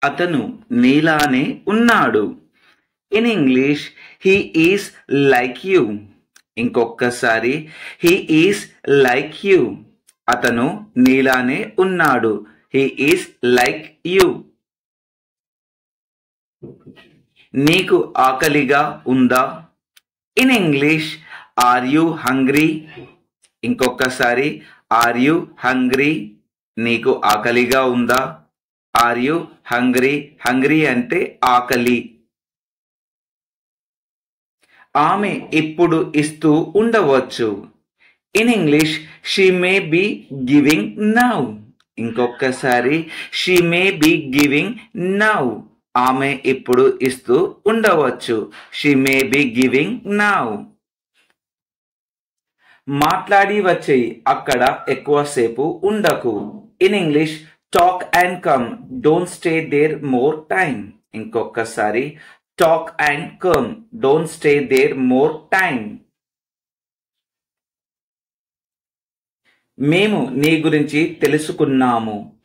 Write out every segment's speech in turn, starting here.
అతను నీలానే ఉన్నాడు. In English he is like you. ఇంకొకసారి హీ ఈస్ లైక్ యూ. అతను నీలానే ఉన్నాడు. He is like you. నీకు ఆకలిగా ఉందా? In English are you hungry. ఇంకొకసారి ఆర్ యూ హంగ్రీ. నీకు ఆకలిగా ఉందా? Are you hungry. హంగ్రీ అంటే ఆకలి. ఆమె ఇప్పుడు ఇస్తూ ఉండవచ్చు. In English she may be giving now. ఇంకొకసారి she may be giving now. ఆమె ఇప్పుడు ఇస్తూ ఉండవచ్చు. She may be giving now. మాట్లాడి వచ్చేయి, అక్కడ ఎక్కువసేపు ఉండకు. In English talk and come, don't stay there more time. ఇంకొకసారి talk and come, don't stay there more time. మేము నీ గురించి తెలుసుకున్నాము.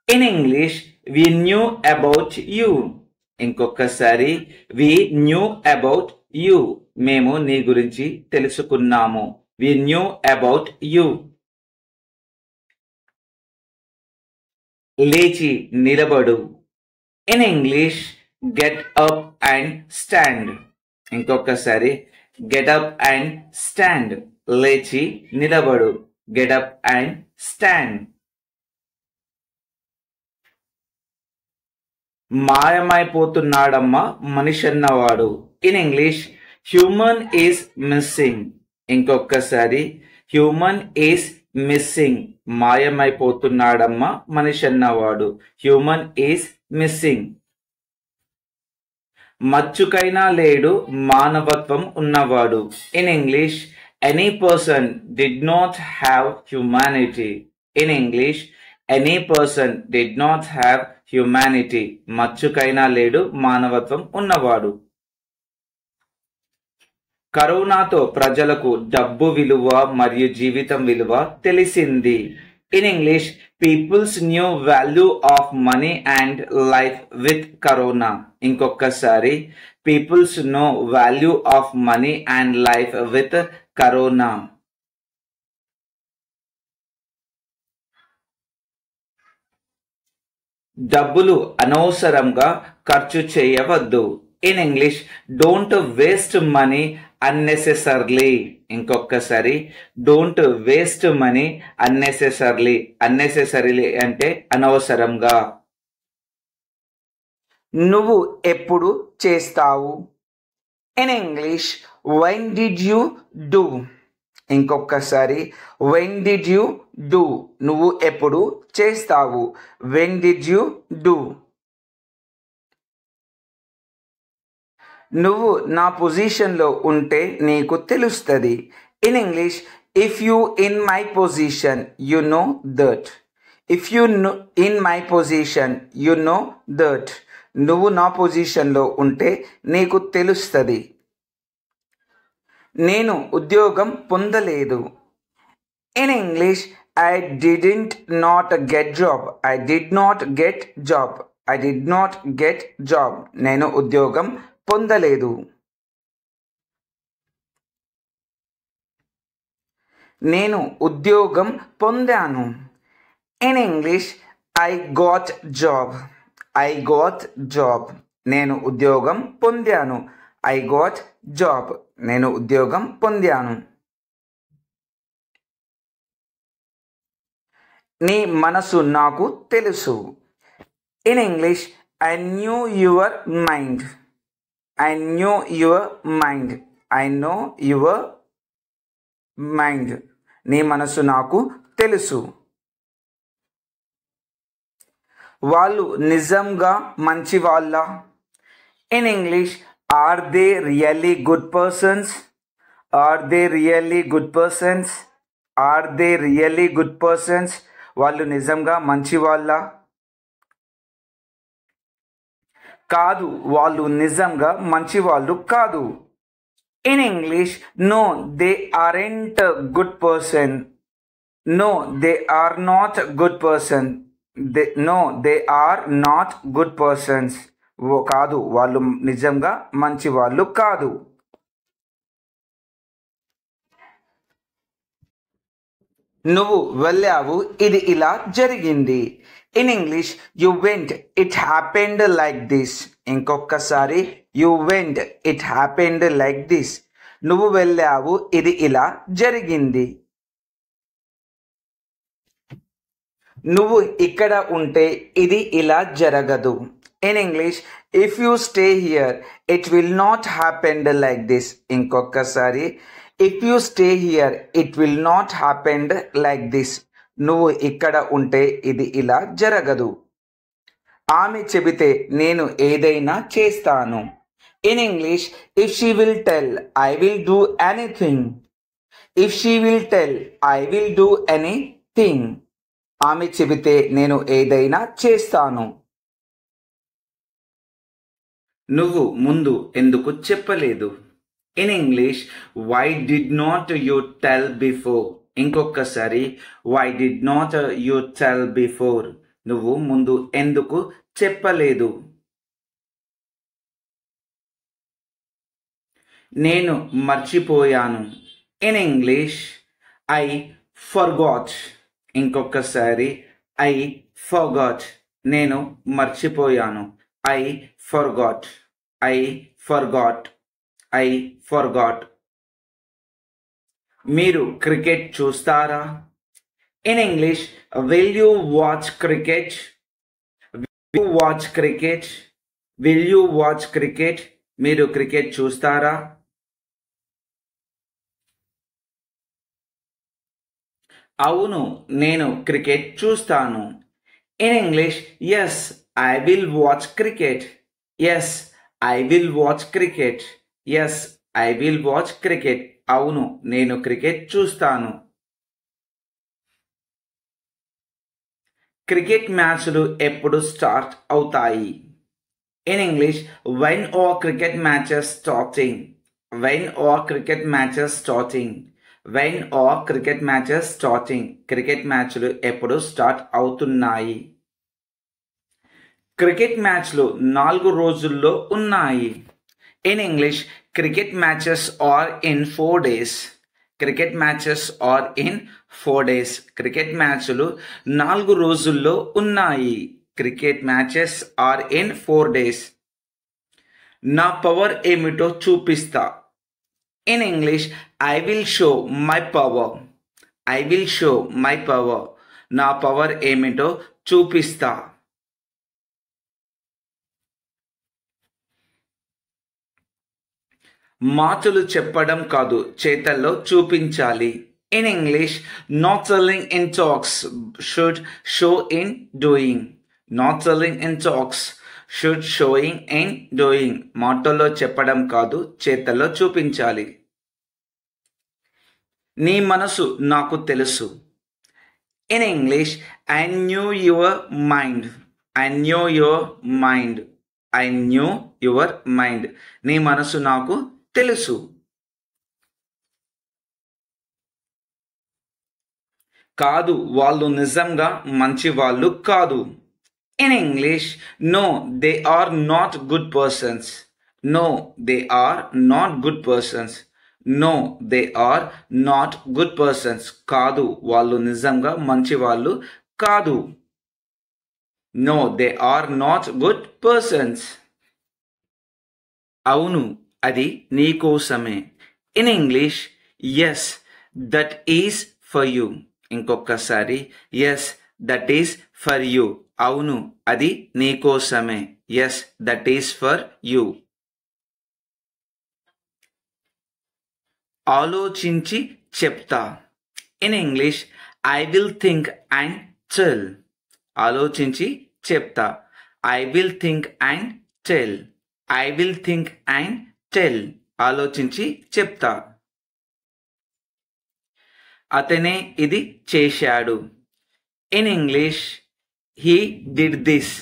In English we knew about you. ఇంకొకసారి వి న్యూ అబౌట్ యూ. మేము నీ గురించి తెలుసుకున్నాము. వి న్యూ అబౌట్ యూ. లేచి నిలబడు. In English get up and stand. ఇంకొకసారి గెట్ అప్ అండ్ స్టాండ్. లేచి నిలబడు. Get up and stand. మాయమైపోతున్నాడమ్మా మనిషన్నవాడు. In English human is missing. ఇంకొకసారి హ్యూమన్ ఈస్ మిస్సింగ్. మాయమైపోతున్నాడమ్మా మనిషన్నవాడు. Human is missing. మచ్చుకైనా లేడు మానవత్వం ఉన్నవాడు. In English any person did not have humanity. In English any person did not have humanity. మచ్చుకైనా లేడు మానవత్వం ఉన్నవాడు. కరోనాతో ప్రజలకు డబ్బు విలువ మరియు జీవితం విలువ తెలిసింది. In English peoples knew value of money and life with corona. ఇంకొకసారి peoples know value of money and life with corona. డబ్బులు అనవసరంగా ఖర్చు చేయవద్దు. In English don't waste money unnecessarily. ఇంకొకసారి don't waste money unnecessarily. Unnecessarily అంటే అనవసరంగా. నువ్వు ఎప్పుడు చేస్తావు? In English when did you do. ఇంకొకసారి when did you do. నువ్వు ఎప్పుడు చేస్తావు. when did you do. నువ్వు నా పొజిషన్లో ఉంటే నీకు తెలుస్తుంది. In English if you in my position you know that. If you in my position you know that. నువ్వు నా పొజిషన్లో ఉంటే నీకు తెలుస్తుంది. నేను ఉద్యోగం పొందలేదు. In English I didn't not get job. I did not get job. I did not get job. నేను ఉద్యోగం పొందలేదు. నేను ఉద్యోగం పొందాను. In English I got job. I got job. నేను ఉద్యోగం పొందాను. I got job. నేను ఉద్యోగం పొందాను. నీ మనసు నాకు తెలుసు. In English I knew your mind. I knew your mind. I know your mind. నీ మనసు నాకు తెలుసు. వాళ్ళు నిజంగా మంచి వాళ్ళ? In English are they really good persons. Are they really good persons. Are they really good persons. వాళ్ళు నిజంగా మంచి వాళ్ళ? కాదు, వాళ్ళు నిజంగా మంచి వాళ్ళు కాదు. In English no they aren't good person. No they are not good person. They are not good persons. కాదు, వాళ్ళు నిజంగా మంచి వాళ్ళు కాదు. నువ్వు వెళ్ళావు, ఇది ఇలా జరిగింది. In English you went, it happened like this. ఇంకొకసారి you went, it happened like this. నువ్వు వెళ్ళావు, ఇది ఇలా జరిగింది. నువ్వు ఇక్కడ ఉంటే ఇది ఇలా జరగదు. In English if you stay here it will not happened like this. ఇంకొకసారి if you stay here it will not happened like this. నువ్వు ఇక్కడ ఉంటే ఇది ఇలా జరగదు. ఆమె చెబితే నేను ఏదైనా చేస్తాను. In English if she will tell I will do anything. If she will tell I will do anything. ఆమె చెబితే నేను ఏదైనా చేస్తాను. నువ్వు ముందు ఎందుకు చెప్పలేదు? In English why did not you tell before. ఇంకొకసారి why did not you tell before. నువ్వు ముందు ఎందుకు చెప్పలేదు? నేను మర్చిపోయాను. In English I forgot. ఇంకొకసారి ఐ ఫర్గాట్. నేను మర్చిపోయాను. I forgot. I forgot. I forgot. మీరు క్రికెట్ చూస్తారా? In English will you watch cricket. Will you watch cricket. Will you watch cricket. మీరు క్రికెట్ చూస్తారా? అవును, నేను క్రికెట్ చూస్తాను. In English yes I will watch cricket. Yes I will watch cricket. Yes I will watch cricket. అవును, నేను cricket చూస్తాను. Cricket మ్యాచ్లు ఎప్పుడు స్టార్ట్ అవుతాయి? In English when are cricket matches starting. When are cricket matches starting. When are cricket matches starting. Cricket మ్యాచ్లు ఎప్పుడు start అవుతున్నాయి? Cricket మ్యాచ్లు 4 రోజుల్లో ఉన్నాయి. In English cricket matches are in 4 days. Cricket matches are in 4 days. Cricket మ్యాచ్లు 4 రోజుల్లో ఉన్నాయి. Cricket matches are in 4 days. నా పవర్ ఏమిటో చూపిస్తా. In English I will show my power. I will show my power. నా power ఏమిటో చూపిస్తా. మాటలు చెప్పడం కాదు, చేతల్లో చూపించాలి. In English not telling in talks should show in doing. Not telling in talks should sowing in doing. మాటల్లో చెప్పడం కాదు, చేతల్లో చూపించాలి. నీ మనసు నాకు తెలుసు. In English I knew your mind. I knew your mind. I knew your mind. నీ మనసు నాకు తెలుసు. కాదు, వాళ్ళు నిజంగా మంచి వాళ్ళు కాదు. In English no they are not good persons. No they are not good persons. No they are not good persons. కాదు, వాళ్ళు నిజంగా మంచి వాళ్ళు కాదు. No they are not good persons. అవును, అది నీకోసమే. In English yes that is for you. ఇంకొకసారి yes that is for you. అవును, అది నీకోసమే. Yes that is for you. ఆలోచించి చెప్తా. In English I will think and tell. ఆలోచించి చెప్తా. I will think and tell. I will think and tell. ఆలోచించి చెప్తా. అతనే ఇది చేశాడు. In English he did this.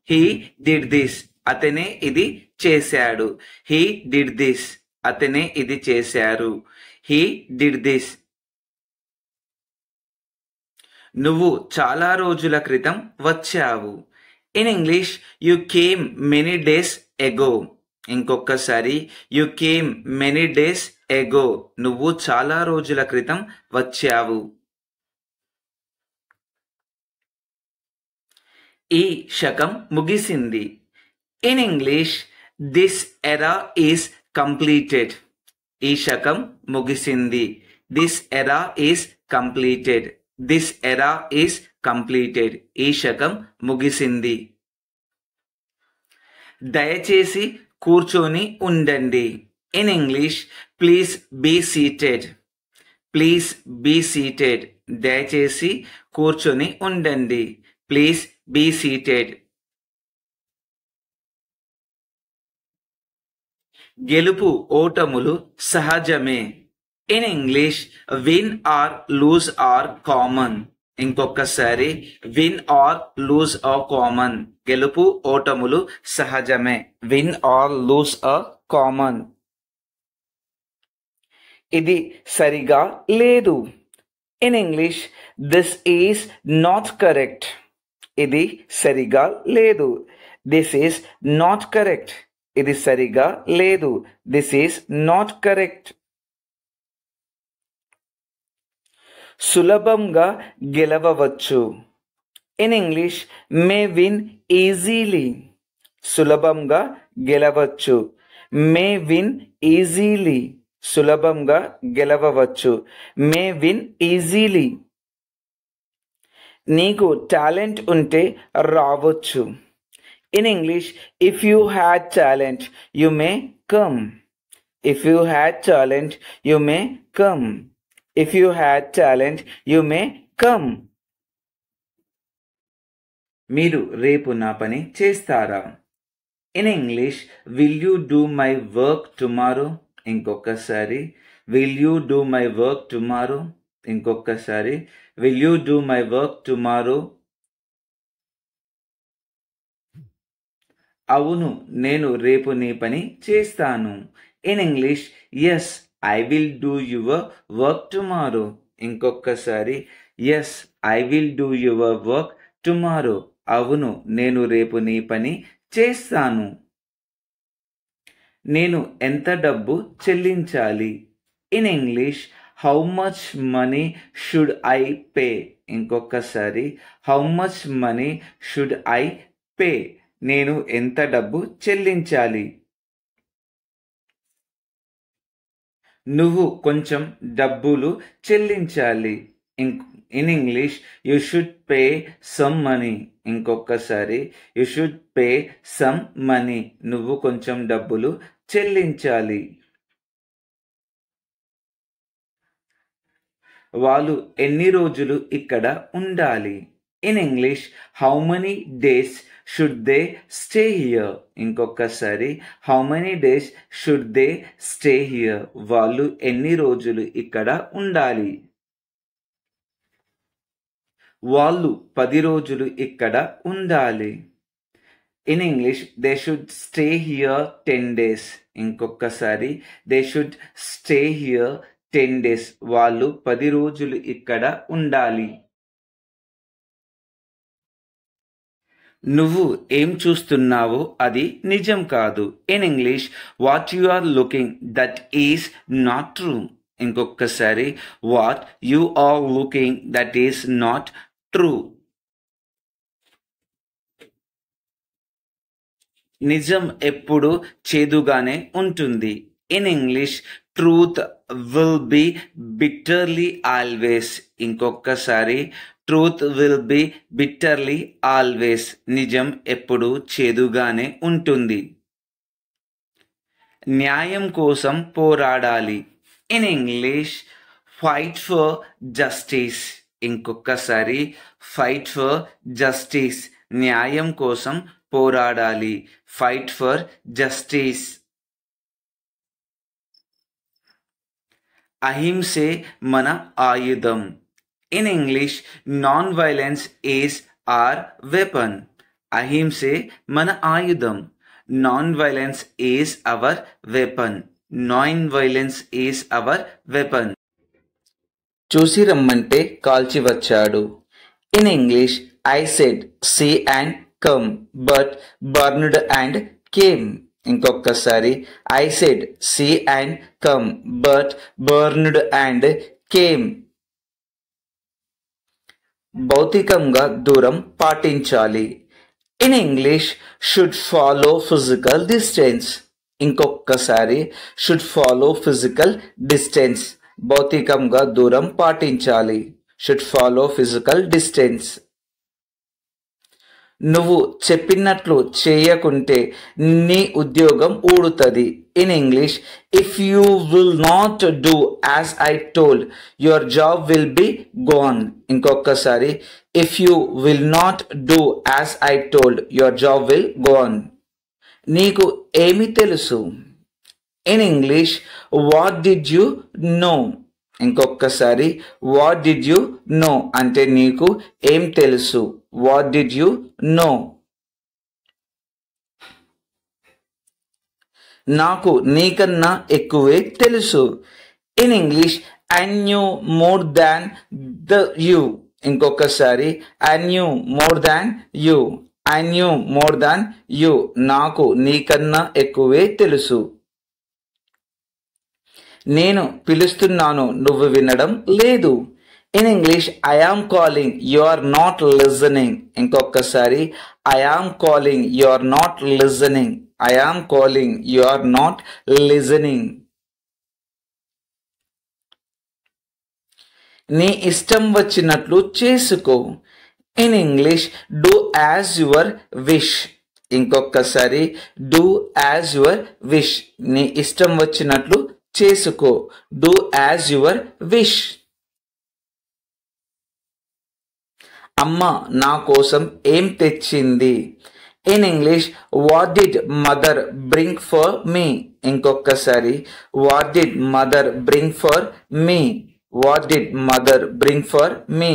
He did this. అతనే ఇది చేశాడు. He did this. అతనే ఇది చేశారు. He did this. నువ్వు చాలా రోజుల క్రితం వచ్చావు. In English you came many days ago. ఇంకొకసారి you came many days ago. నువ్వు చాలా రోజుల క్రితం వచ్చావు. ఈ శకం ముగిసింది. In English this era is completed. ఈ శకం ముగిసింది. This era is completed. This era is completed. ఈ శకం ముగిసింది. దయచేసి కూర్చొని ఉండండి. In English please be seated. Please be seated. దయచేసి కూర్చొని ఉండండి. Please be seated. గెలుపు ఓటములు సహజమే. In English win or lose are common. ఇంకొకసారి win or lose are common. గెలుపు ఓటములు సహజమే. Win or lose are common. ఇది సరిగా లేదు. In English this is not correct. ఇది సరిగా లేదు. This is not correct. ఇది సరిగా లేదు. This is not correct. సులభంగా గెలవవచ్చు. In English may win easily. సులభంగా గెలవచ్చు. May win easily. సులభంగా గెలవవచ్చు. May win easily. నీకు టాలెంట్ ఉంటే రావచ్చు. In English if you had talent you may come. If you had talent you may come. If you had talent you may come. మీరు రేపు నా పని చేస్తారా? In English will you do my work tomorrow. ఇంకొకసారి will you do my work tomorrow. ఇంకొకసారి will you do my work tomorrow. అవును, నేను రేపు నీ పని చేస్తాను. In English yes I will do your work tomorrow. ఇంకొకసారి yes I will do your work tomorrow. అవును, నేను రేపు నీ పని చేస్తాను. నేను ఎంత డబ్బు చెల్లించాలి? In English how much money should I pay. ఇంకొకసారి how much money should I pay. నేను ఎంత డబ్బు చెల్లించాలి? నువ్వు కొంచెం డబ్బులు చెల్లించాలి. In English you should pay some money. ఇంకొకసారి you should pay some money. నువ్వు కొంచెం డబ్బులు చెల్లించాలి. వాళ్ళు ఎన్ని రోజులు ఇక్కడ ఉండాలి? In English how many days should they stay here. ఇంకొకసారి how many days should they stay here. వాళ్ళు ఎన్ని రోజులు ఇక్కడ ఉండాలి? వాళ్ళు 10 రోజులు ఇక్కడ ఉండాలి. In English they should stay here 10 days. ఇంకొకసారి they should stay here 10 days. వాళ్ళు 10 రోజులు ఇక్కడ ఉండాలి. నువ్వు ఏం చూస్తున్నావో అది నిజం కాదు. In English what you are looking that is not true. ఇంకొకసారి what you are looking that is not true. నిజం ఎప్పుడు చేదుగానే ఉంటుంది. In English truth will be bitterly always. ఇంకొకసారి truth will be bitterly always. నిజం ఎప్పుడు చేదుగానే ఉంటుంది. న్యాయం కోసం పోరాడాలి. In English fight for justice. ఇంకొకసారి ఫైట్ ఫర్ జస్టిస్. న్యాయం కోసం పోరాడాలి. Fight for justice. అహింసే మన ఆయుధం. In English non violence is are weapon. అహింసే మన ఆయుధం. Non violence is our weapon. Non violence is our weapon. చూసి రమ్మంటే కాల్చి వచ్చాడు. In English, I said see and come but burned and came. ఇంకొకసారి I said see and come but burned and came. భౌతికంగా దూరం పాటించాలి. In English, should follow physical distance. ఇంకొకసారి should follow physical distance. భౌతికంగా దూరం పాటించాలి. Should follow physical distance. నువ్వు చెప్పినట్లు చేయకుంటే నీ ఉద్యోగం ఊడుతుంది. In English, if you will not do as I told, your job will be gone. ఇంకొకసారి if you will not do as I told, your job will go on. నీకు ఏమి తెలుసు? In English, what did you know? ఇంకొకసారి what did you know అంటే నీకు ఏం తెలుసు. What did you know? నాకు నీకన్నా ఎక్కువే తెలుసు. In English, I knew more than you. ఇంకొకసారి I knew more than you. I knew more than you. నాకు నీకన్నా ఎక్కువే తెలుసు. నేను పిలుస్తున్నాను నువ్వు వినడం లేదు. In English, I am calling, you are not listening. ఇంకొకసారి I am calling, you are not listening. I am calling, you are not listening. నీ ఇష్టం వచ్చినట్లు చేసుకో. In English, do as your wish. ఇంకొకసారి do as your wish. నీ ఇష్టం వచ్చినట్లు చేసుకో. Do as your wish. అమ్మ నా కోసం ఏం తెచ్చింది? In English, what did mother bring for me? ఇంకొకసారి what did mother bring for me? What did mother bring for me?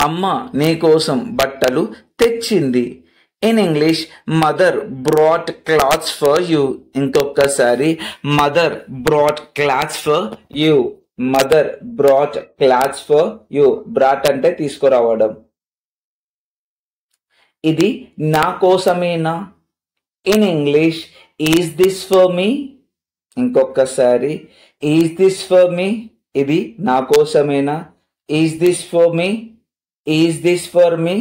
అమ్మ నీ కోసం బట్టలు తెచ్చింది. In English, mother brought clothes for you. ఇంకొకసారి mother brought clothes for you. Mother brought clothes for you. Brought అంటే తీసుకురావడం. ఇది నా కోసమేనా? In English, is this for me? ఇంకొకసారి is this for me? ఇది నా కోసమేనా? Is this for me? Is this for me?